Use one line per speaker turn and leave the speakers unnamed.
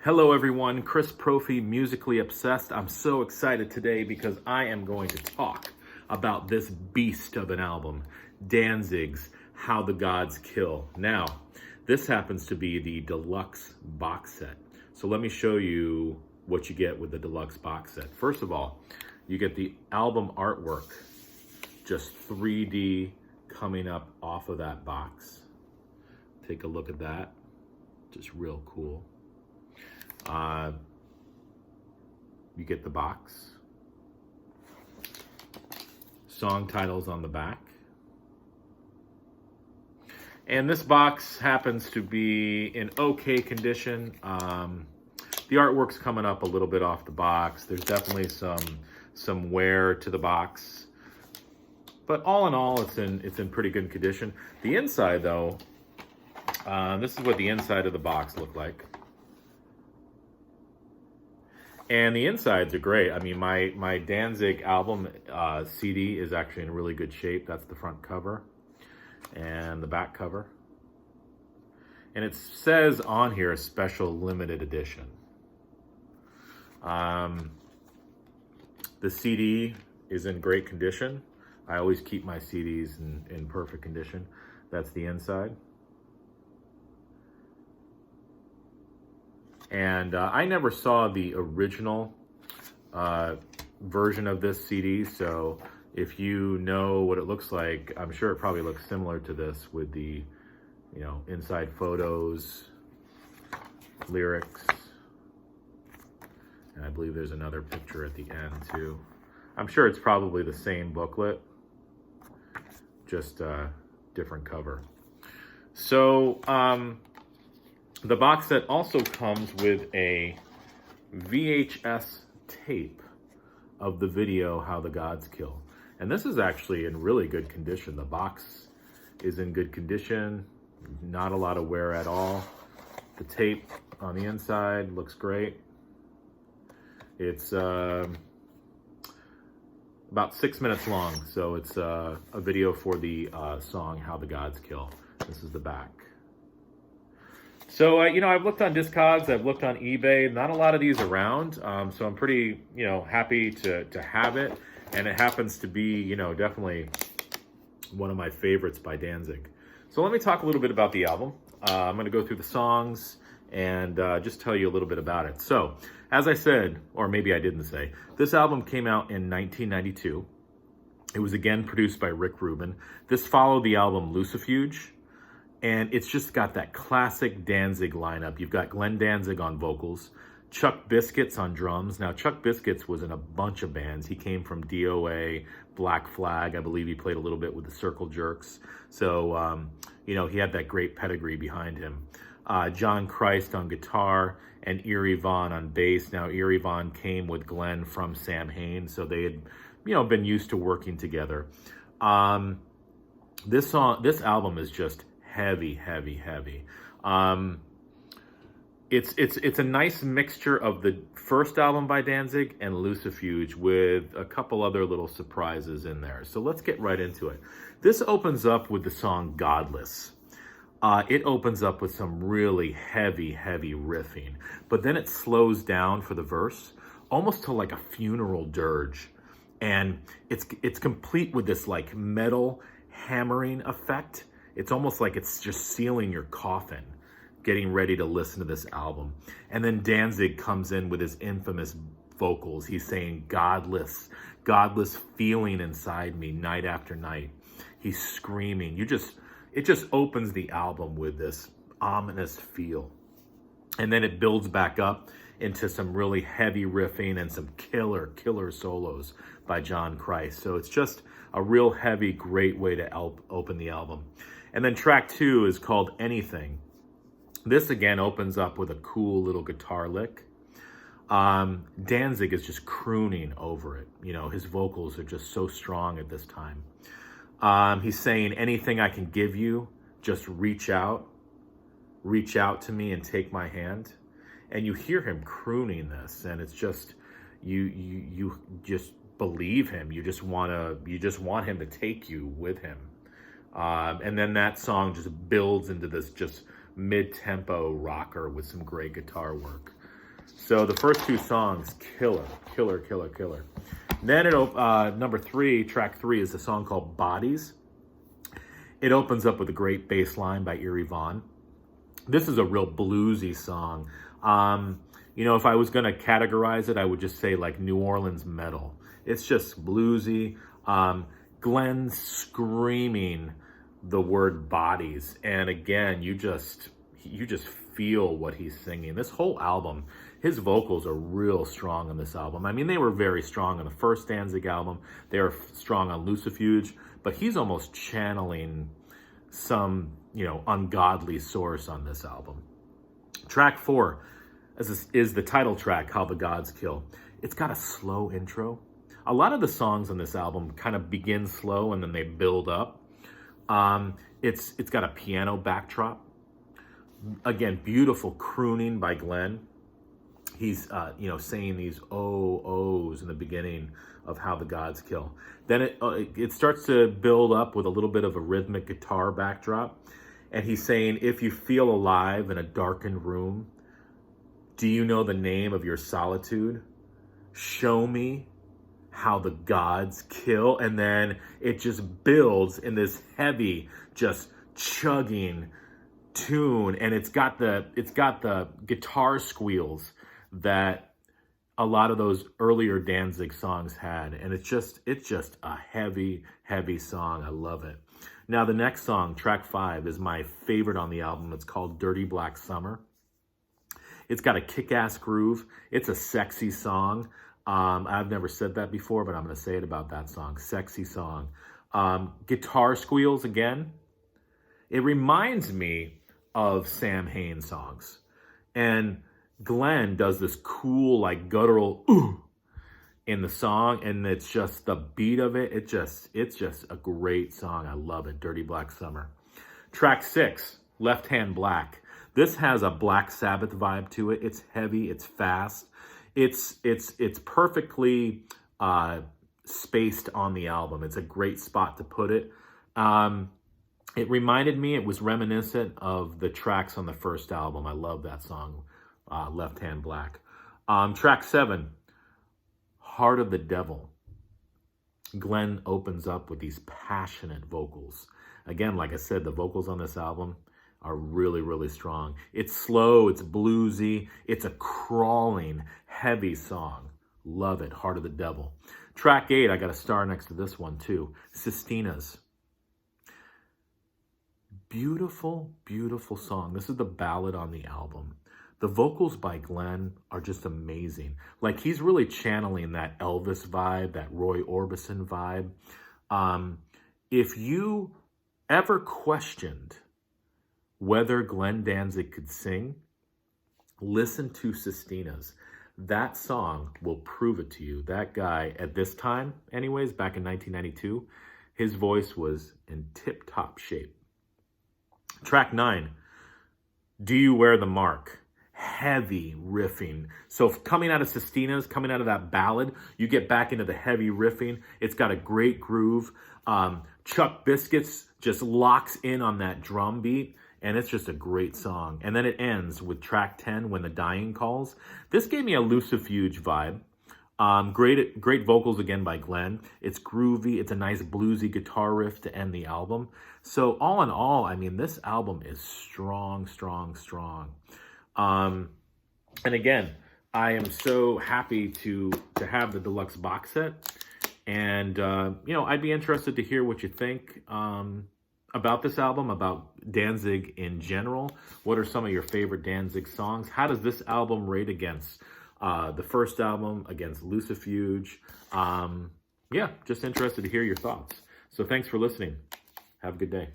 Hello everyone, Chris Profi, Musically Obsessed. I'm so excited today because I am going to talk about this beast of an album, Danzig's How the Gods Kill. Now, this happens to be the deluxe box set. So let me show you what you get with the deluxe box set. First of all, you get the album artwork, just 3D coming up off of that box. Take a look at that, just real cool. You get the box, song titles on the back, and this box happens to be in okay condition. The artwork's coming up a little bit off the box. There's definitely some wear to the box, but all in all, it's in pretty good condition. The inside, though, this is what the inside of the box looked like. And the insides are great. I mean, my Danzig album CD is actually in really good shape. That's the front cover and the back cover. And it says on here, special limited edition. The CD is in great condition. I always keep my CDs in perfect condition. That's the inside. And I never saw the original version of this CD, so if you know what it looks like, I'm sure it probably looks similar to this with the, inside photos, lyrics, and I believe there's another picture at the end too. I'm sure it's probably the same booklet, just a different cover. So, the box set also comes with a VHS tape of the video, How the Gods Kill. And this is actually in really good condition. The box is in good condition, not a lot of wear at all. The tape on the inside looks great. It's about 6 minutes long, so it's a video for the song, How the Gods Kill. This is the back. So, I've looked on Discogs, I've looked on eBay, not a lot of these around, so I'm pretty, happy to have it, and it happens to be, definitely one of my favorites by Danzig. So let me talk a little bit about the album. I'm going to go through the songs and just tell you a little bit about it. So, as I said, or maybe I didn't say, this album came out in 1992. It was again produced by Rick Rubin. This followed the album Lucifuge. And it's just got that classic Danzig lineup. You've got Glenn Danzig on vocals, Chuck Biscuits on drums. Now, Chuck Biscuits was in a bunch of bands. He came from DOA, Black Flag. I believe he played a little bit with the Circle Jerks. So, he had that great pedigree behind him. John Christ on guitar and Eerie Von on bass. Now, Eerie Von came with Glenn from Samhain, so they had, been used to working together. This album is just heavy. It's a nice mixture of the first album by Danzig and Lucifuge with a couple other little surprises in there. So let's get right into it. This opens up with the song Godless. It opens up with some really heavy riffing, but then it slows down for the verse, almost to like a funeral dirge. And it's complete with this like metal hammering effect. It's almost like it's just sealing your coffin, getting ready to listen to this album. And then Danzig comes in with his infamous vocals. He's saying, godless feeling inside me night after night. He's screaming. It just opens the album with this ominous feel. And then it builds back up into some really heavy riffing and some killer solos by John Christ. So it's just a real heavy, great way to open the album. And then track 2 is called Anything. This again opens up with a cool little guitar lick. Danzig is just crooning over it. His vocals are just so strong at this time. He's saying, anything I can give you, just reach out to me and take my hand. And you hear him crooning this, and it's just, you just believe him. You just want him to take you with him. And then that song just builds into this just mid-tempo rocker with some great guitar work. So the first two songs, killer, killer, killer, killer. Then number 3, track 3 is a song called Bodies. It opens up with a great bass line by Eerie Von. This is a real bluesy song. You know, if I was going to categorize it, I would just say like New Orleans metal. It's just bluesy. Glenn screaming the word bodies. And again, you just feel what he's singing. This whole album, his vocals are real strong on this album. I mean, they were very strong on the first Danzig album. They were strong on Lucifuge, but he's almost channeling some, you know, ungodly source on this album. Track 4 is the title track, How the Gods Kill. It's got a slow intro. A lot of the songs on this album kind of begin slow and then they build up. It's got a piano backdrop. Again, beautiful crooning by Glenn. He's, you know, saying these ohs in the beginning of How the Gods Kill. Then it starts to build up with a little bit of a rhythmic guitar backdrop. And he's saying, if you feel alive in a darkened room, do you know the name of your solitude? Show me how the gods kill. And then it just builds in this heavy, just chugging tune, and it's got the guitar squeals that a lot of those earlier Danzig songs had, and it's just a heavy song. I love it. Now the next song, track 5, is my favorite on the album. It's called Dirty Black Summer. It's got a kick-ass groove. It's a sexy song. I've never said that before, but I'm going to say it about that song. Sexy song. Guitar squeals again. It reminds me of Samhain songs. And Glenn does this cool, like, guttural ooh in the song, and it's just the beat of it. It's just a great song. I love it. Dirty Black Summer. Track 6, Left Hand Black. This has a Black Sabbath vibe to it. It's heavy, it's fast. It's perfectly spaced on the album. It's a great spot to put it. It reminded me, it was reminiscent of the tracks on the first album. I love that song, Left Hand Black. Track 7, Heart of the Devil. Glenn opens up with these passionate vocals. Again, like I said, the vocals on this album are really strong. It's slow, it's bluesy, it's a crawling, heavy song. Love it, Heart of the Devil. Track 8, I got a star next to this one too, Sistinas. Beautiful song. This is the ballad on the album. The vocals by Glenn are just amazing. Like, he's really channeling that Elvis vibe, that Roy Orbison vibe. If you ever questioned whether Glenn Danzig could sing, listen to Sistinas. That song will prove it to you. That guy, at this time, anyways, back in 1992, his voice was in tip-top shape. Track 9, Do You Wear the Mark? Heavy riffing. So coming out of Sistinas, coming out of that ballad, you get back into the heavy riffing. It's got a great groove. Chuck Biscuits just locks in on that drum beat, and it's just a great song. And then it ends with track 10, When the Dying Calls. This gave me a Lucifuge vibe. Great vocals again by Glenn. It's groovy. It's a nice bluesy guitar riff to end the album. So all in all, I mean, this album is strong. And again, I am so happy to have the deluxe box set. And, you know, I'd be interested to hear what you think about this album, about Danzig in general. What are some of your favorite Danzig songs? How does this album rate against the first album, against Lucifuge? Yeah, just interested to hear your thoughts. So thanks for listening. Have a good day.